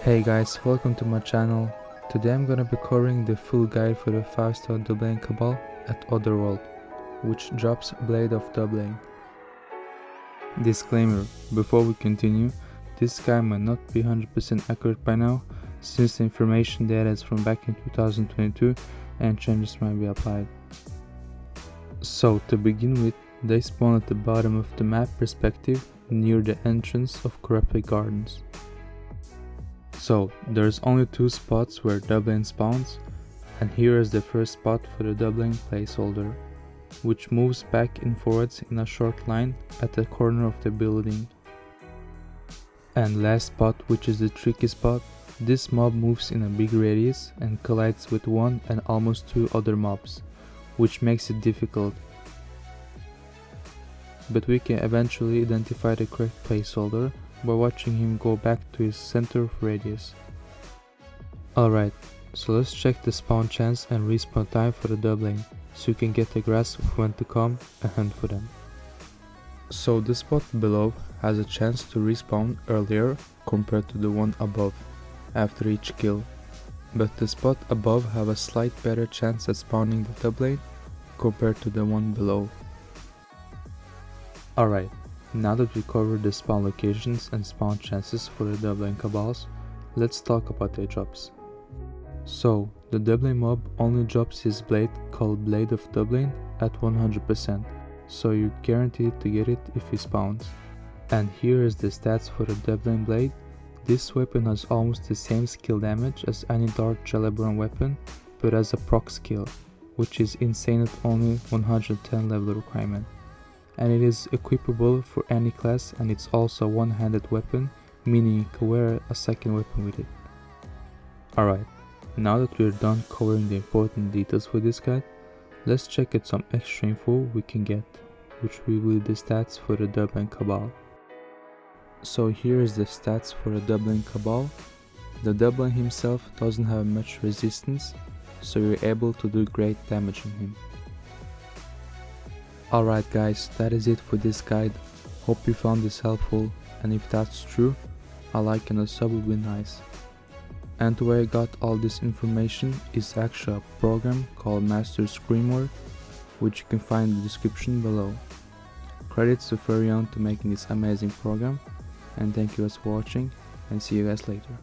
Hey guys, welcome to my channel. Today I'm gonna be covering the full guide for the 5-star Duhblainn Cabal at Otherworld, which drops Blade of Duhblainn. Disclaimer: before we continue, this guide might not be 100% accurate by now, since the information data is from back in 2022 and changes might be applied. So to begin with, they spawn at the bottom of the map perspective near the entrance of Corrupted Gardens. So there's only two spots where Duhblainn spawns, and here is the first spot for the Duhblainn placeholder, which moves back and forwards in a short line at the corner of the building. And last spot, which is the tricky spot, this mob moves in a big radius and collides with one and almost two other mobs, which makes it difficult. But we can eventually identify the correct placeholder by watching him go back to his center of radius. Alright, so let's check the spawn chance and respawn time for the Duhblainn, so you can get a grasp of when to come and hunt for them. So the spot below has a chance to respawn earlier compared to the one above, after each kill, but the spot above have a slight better chance at spawning the Duhblainn compared to the one below. Alright, now that we covered the spawn locations and spawn chances for the Duhblainn Cabals, let's talk about their drops. So, the Duhblainn mob only drops his blade called Blade of Duhblainn at 100%, so you're guaranteed to get it if he spawns. And here is the stats for the Duhblainn blade. This weapon has almost the same skill damage as any Dark Celeborn weapon, but has a proc skill, which is insane at only 110 level requirement. And it is equipable for any class, and it's also a one-handed weapon, meaning you can wear a second weapon with it. Alright, now that we're done covering the important details for this guide, let's check out some extra info we can get, which will be the stats for the Duhblainn Cabal. So here is the stats for the Duhblainn Cabal. The Duhblainn himself doesn't have much resistance, so you're able to do great damage on him. Alright guys, that is it for this guide. Hope you found this helpful, and if that's true, a like and a sub would be nice. And where I got all this information is actually a program called Master Screamword, which you can find in the description below. Credits to Furrion to making this amazing program, and thank you guys for watching, and see you guys later.